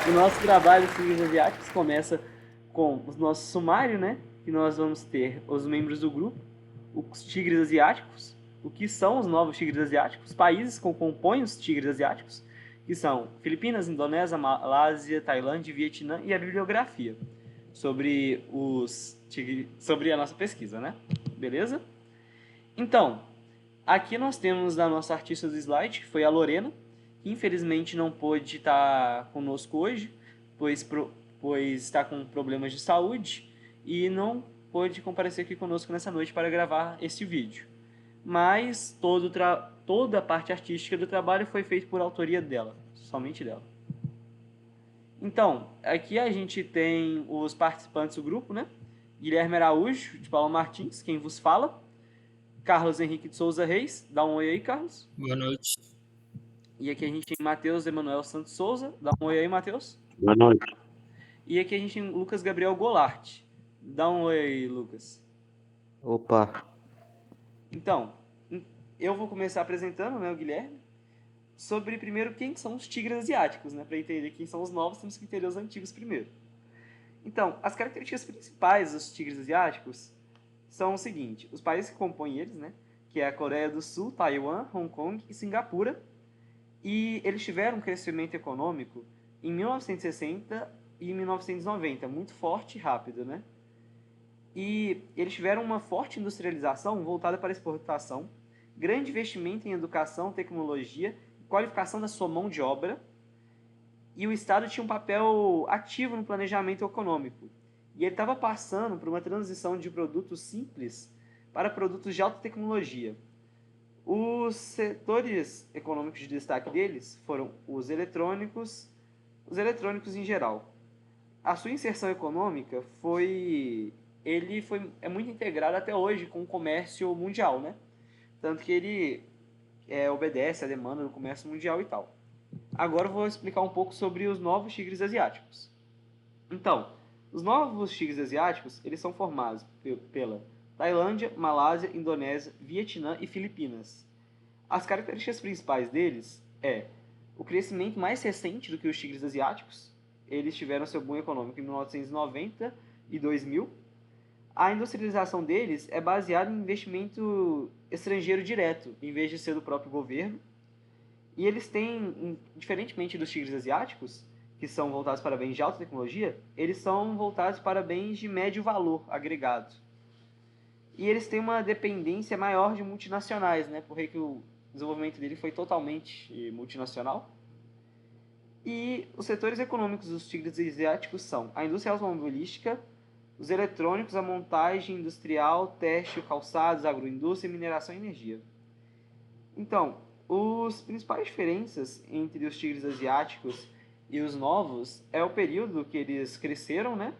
O nosso trabalho dos tigres asiáticos começa com o nosso sumário, né? Que nós vamos ter os membros do grupo, os tigres asiáticos, o que são os novos tigres asiáticos, os países que compõem os tigres asiáticos, que são Filipinas, Indonésia, Malásia, Tailândia, Vietnã, e a bibliografia sobre sobre a nossa pesquisa, né? Beleza? Então, aqui nós temos a nossa artista do slide, que foi a Lorena, que infelizmente não pôde estar conosco hoje, pois, pois está com problemas de saúde e não pôde comparecer aqui conosco nessa noite para gravar este vídeo. Mas toda a parte artística do trabalho foi feita por autoria dela, somente dela. Então, aqui a gente tem os participantes do grupo, né? Guilherme Araújo, de Paulo Martins, quem vos fala. Carlos Henrique de Souza Reis, dá um oi aí, Carlos. Boa noite. E aqui a gente tem Matheus Emanuel Santos Souza, dá um oi aí, Matheus. Boa noite. E aqui a gente tem Lucas Gabriel Golart, dá um oi aí, Lucas. Opa, Então, eu vou começar apresentando, né, o Guilherme, sobre primeiro quem são os tigres asiáticos, né? Para entender quem são os novos, temos que entender os antigos primeiro. Então, as características principais dos tigres asiáticos são o seguinte: os países que compõem eles, né? Que é a Coreia do Sul, Taiwan, Hong Kong e Singapura. E eles tiveram um crescimento econômico em 1960 e 1990, muito forte e rápido, né? E eles tiveram uma forte industrialização voltada para a exportação, grande investimento em educação, tecnologia, qualificação da sua mão de obra, e o Estado tinha um papel ativo no planejamento econômico. E ele estava passando por uma transição de produtos simples para produtos de alta tecnologia. Os setores econômicos de destaque deles foram os eletrônicos em geral. A sua inserção econômica é muito integrado até hoje com o comércio mundial, né? Tanto que ele obedece à demanda do comércio mundial e tal. Agora eu vou explicar um pouco sobre os novos tigres asiáticos. Então, os novos tigres asiáticos, eles são formados pela Tailândia, Malásia, Indonésia, Vietnã e Filipinas. As características principais deles é o crescimento mais recente do que os tigres asiáticos. Eles tiveram seu boom econômico em 1990 e 2000. A industrialização deles é baseada em investimento estrangeiro direto, em vez de ser do próprio governo. E eles têm, diferentemente dos tigres asiáticos, que são voltados para bens de alta tecnologia, eles são voltados para bens de médio valor agregado. E eles têm uma dependência maior de multinacionais, né? Porque o desenvolvimento dele foi totalmente multinacional. E os setores econômicos dos tigres asiáticos são a indústria automobilística, os eletrônicos, a montagem industrial, têxtil, calçados, agroindústria, mineração e energia. Então, as principais diferenças entre os tigres asiáticos e os novos é o período que eles cresceram, né?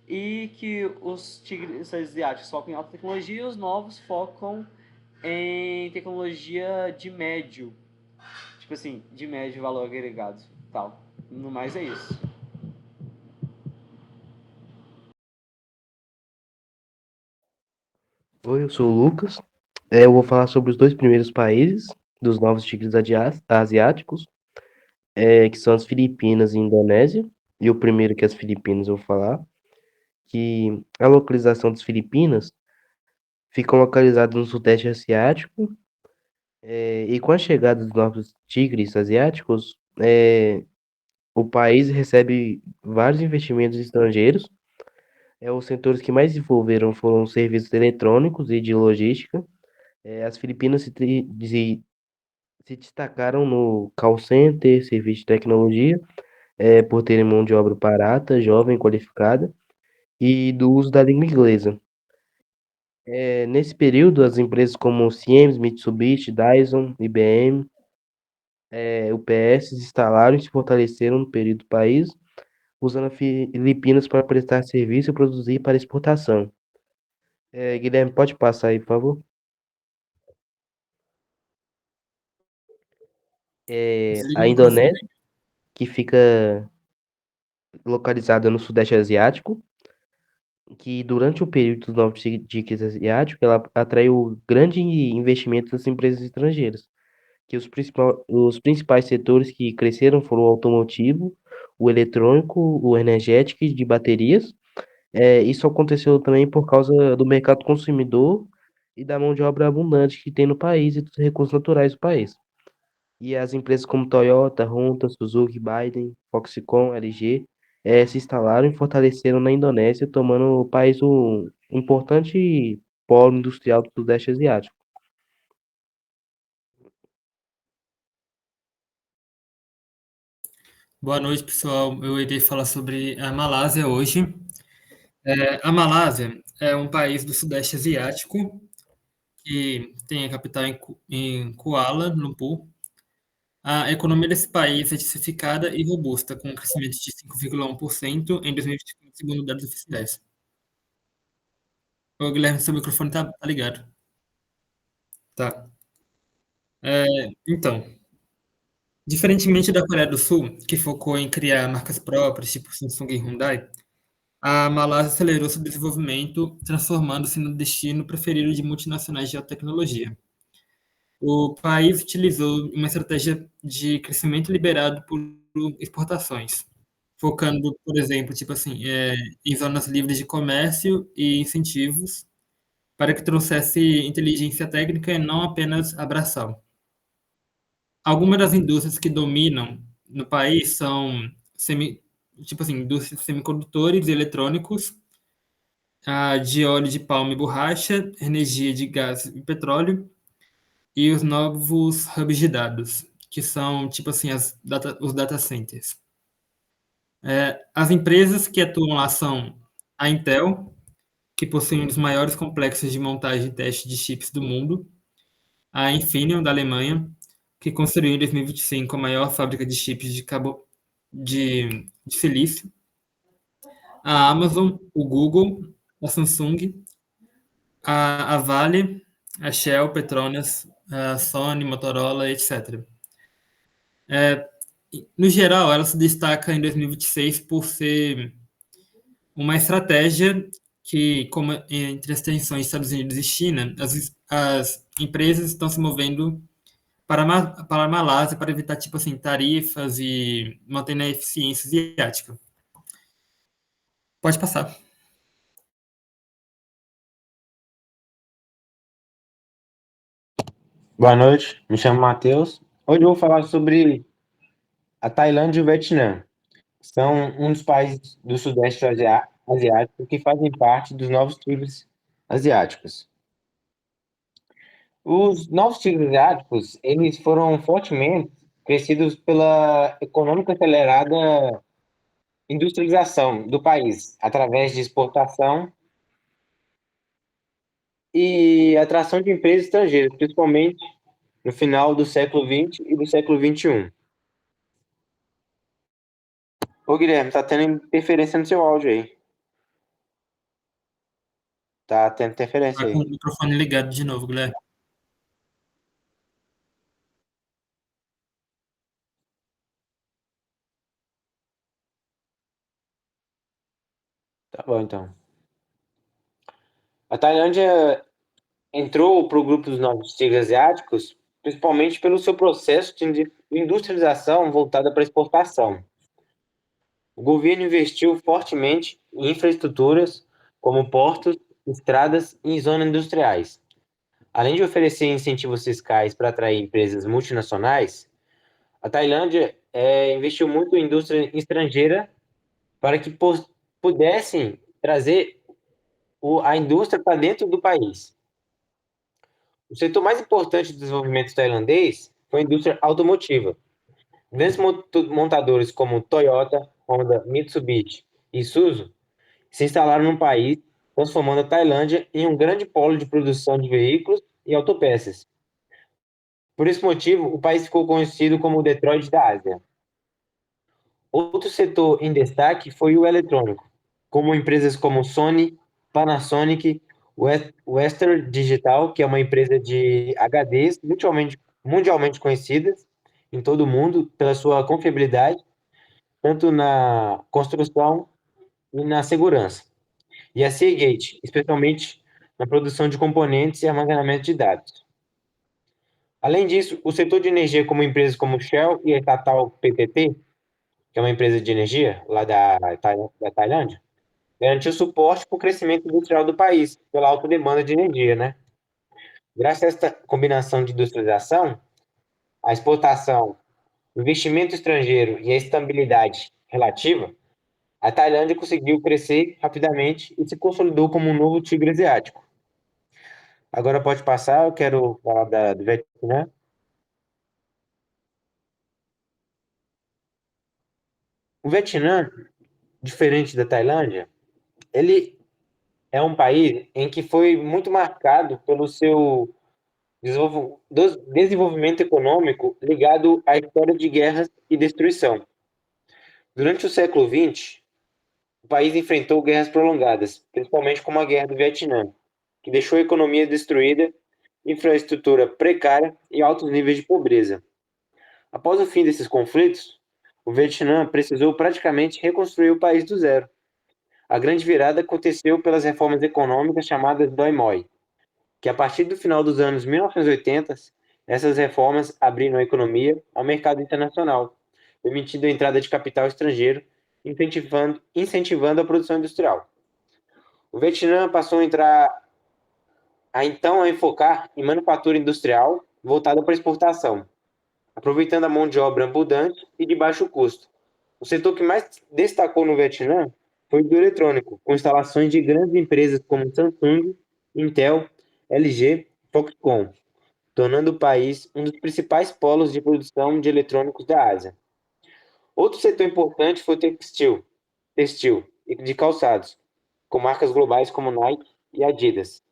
E que os tigres asiáticos focam em alta tecnologia e os novos focam em tecnologia de médio, tipo assim, de médio valor agregado, tal. No mais é isso. oi, eu sou o Lucas. Eu vou falar sobre os dois primeiros países dos novos tigres asiáticos, que são as Filipinas e a Indonésia. E o primeiro que é as Filipinas eu vou falar, que a localização das Filipinas fica localizada no Sudeste Asiático, e com a chegada dos novos tigres asiáticos, o país recebe vários investimentos estrangeiros. Os setores que mais desenvolveram foram os serviços eletrônicos e de logística. As Filipinas se destacaram no call center, serviço de tecnologia, por terem mão de obra barata, jovem, qualificada, e do uso da língua inglesa. Nesse período, as empresas como Siemens, Mitsubishi, Dyson, IBM, UPS se instalaram e se fortaleceram no período do país, usando as Filipinas para prestar serviço e produzir para exportação. Guilherme, pode passar aí, por favor? A Desliga o microfone. Indonésia, que fica localizada no Sudeste Asiático, que durante o período dos novos tigres asiáticos, ela atraiu grande investimento das empresas estrangeiras, que os principais setores que cresceram foram o automotivo, o eletrônico, o energético e de baterias. Isso aconteceu também por causa do mercado consumidor e da mão de obra abundante que tem no país e dos recursos naturais do país. E as empresas como Toyota, Honda, Suzuki, Biden, Foxconn, LG, se instalaram e fortaleceram na Indonésia, tomando o país um importante polo industrial do Sudeste Asiático. Boa noite, pessoal. Eu irei falar sobre a Malásia hoje. A Malásia é um país do Sudeste Asiático que tem a capital em Kuala Lumpur. A economia desse país é diversificada e robusta, com um crescimento de 5,1% em 2025, segundo dados oficiais. Ô, Guilherme, seu microfone tá ligado. Tá. Então, diferentemente da Coreia do Sul, que focou em criar marcas próprias, tipo Samsung e Hyundai, a Malásia acelerou seu desenvolvimento, transformando-se no destino preferido de multinacionais de alta tecnologia. O país utilizou uma estratégia de crescimento liberado por exportações, focando, por exemplo, tipo assim, em zonas livres de comércio e incentivos para que trouxesse inteligência técnica e não apenas abração. Algumas das indústrias que dominam no país são tipo assim, indústrias de semicondutores e eletrônicos, a de óleo de palma e borracha, energia de gás e petróleo e os novos hubs de dados, que são tipo assim os data centers. As empresas que atuam lá são a Intel, que possui um dos maiores complexos de montagem e teste de chips do mundo, a Infineon da Alemanha, que construiu em 2025 a maior fábrica de chips de silício, a Amazon, o Google, a Samsung, a Vale, a Shell, Petronas, a Sony, Motorola, etc. No geral, ela se destaca em 2026 por ser uma estratégia que, como entre as tensões Estados Unidos e China, as empresas estão se movendo para a Malásia para evitar, tipo assim, tarifas e manter a eficiência asiática. Pode passar. Boa noite, me chamo Matheus. Hoje eu vou falar sobre a Tailândia e o Vietnã. São um dos países do Sudeste Asiático que fazem parte dos novos tigres asiáticos. Os novos tigres asiáticos, eles foram fortemente crescidos pela econômica acelerada industrialização do país, através de exportação e atração de empresas estrangeiras, principalmente no final do século XX e do século XXI. Ô Guilherme, tá tendo interferência no seu áudio aí. Tá tendo interferência Tá com aí. o microfone ligado de novo, Guilherme. Tá bom, então. A Tailândia entrou para o grupo dos novos tigres asiáticos, principalmente pelo seu processo de industrialização voltada para exportação. O governo investiu fortemente em infraestruturas como portos, estradas e zonas industriais. Além de oferecer incentivos fiscais para atrair empresas multinacionais, a Tailândia investiu muito em indústria estrangeira para que pudessem trazer a indústria para dentro do país. O setor mais importante do desenvolvimento tailandês foi a indústria automotiva. Grandes montadores como Toyota, Honda, Mitsubishi e Isuzu se instalaram no país, transformando a Tailândia em um grande polo de produção de veículos e autopeças. Por esse motivo, o país ficou conhecido como o Detroit da Ásia. Outro setor em destaque foi o eletrônico, como empresas como Sony, Panasonic, Western Digital, que é uma empresa de HDs mundialmente conhecidas em todo o mundo pela sua confiabilidade, tanto na construção e na segurança. E a Seagate, especialmente na produção de componentes e armazenamento de dados. Além disso, o setor de energia, como empresas como Shell e a estatal PTT, que é uma empresa de energia lá da Tailândia, garantiu suporte para o crescimento industrial do país, pela alta demanda de energia, né? Graças a essa combinação de industrialização, a exportação, o investimento estrangeiro e a estabilidade relativa, a Tailândia conseguiu crescer rapidamente e se consolidou como um novo tigre asiático. Agora pode passar, eu quero falar do Vietnã. O Vietnã, diferente da Tailândia, ele é um país em que foi muito marcado pelo seu desenvolvimento econômico ligado à história de guerras e destruição. Durante o século XX, o país enfrentou guerras prolongadas, principalmente como a Guerra do Vietnã, que deixou a economia destruída, infraestrutura precária e altos níveis de pobreza. Após o fim desses conflitos, o Vietnã precisou praticamente reconstruir o país do zero. A grande virada aconteceu pelas reformas econômicas chamadas Doi Moi, que a partir do final dos anos 1980, essas reformas abriram a economia ao mercado internacional, permitindo a entrada de capital estrangeiro, incentivando a produção industrial. O Vietnã passou a enfocar em manufatura industrial voltada para exportação, aproveitando a mão de obra abundante e de baixo custo. O setor que mais destacou no Vietnã foi o do eletrônico, com instalações de grandes empresas como Samsung, Intel, LG, Foxconn, tornando o país um dos principais polos de produção de eletrônicos da Ásia. Outro setor importante foi o textil e de calçados, com marcas globais como Nike e Adidas,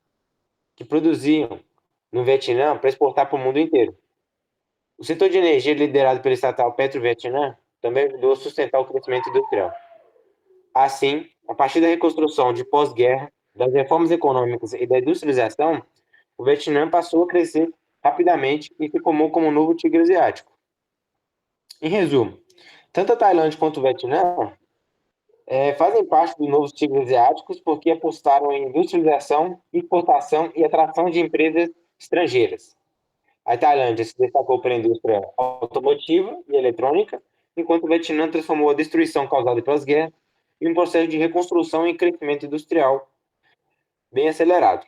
que produziam no Vietnã para exportar para o mundo inteiro. O setor de energia, liderado pelo estatal Petro-Vietnã, também ajudou a sustentar o crescimento industrial. Assim, a partir da reconstrução de pós-guerra, das reformas econômicas e da industrialização, o Vietnã passou a crescer rapidamente e se formou como um novo tigre asiático. Em resumo, tanto a Tailândia quanto o Vietnã fazem parte dos novos tigres asiáticos porque apostaram em industrialização, exportação e atração de empresas estrangeiras. A Tailândia se destacou pela indústria automotiva e eletrônica, enquanto o Vietnã transformou a destruição causada pelas guerras em um processo de reconstrução e crescimento industrial bem acelerado.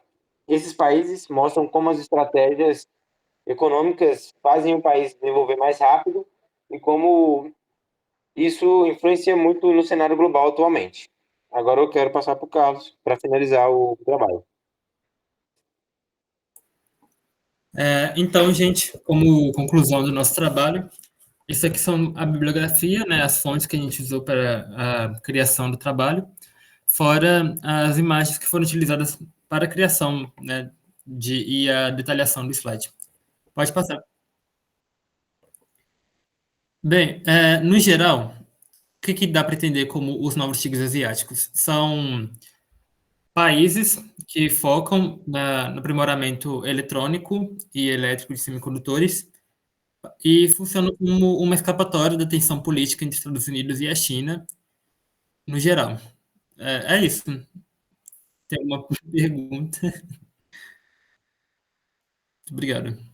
Esses países mostram como as estratégias econômicas fazem o país desenvolver mais rápido e como isso influencia muito no cenário global atualmente. Agora eu quero passar para o Carlos para finalizar o trabalho. Então, gente, como conclusão do nosso trabalho, isso aqui são a bibliografia, né, as fontes que a gente usou para a criação do trabalho, fora as imagens que foram utilizadas para a criação, né, e a detalhação do slide. Pode passar. Bem, no geral, o que dá para entender como os novos tigres asiáticos? São países que focam no aprimoramento eletrônico e elétrico de semicondutores e funcionam como uma escapatória da tensão política entre Estados Unidos e a China, no geral. É isso. Tem uma pergunta? Muito obrigado.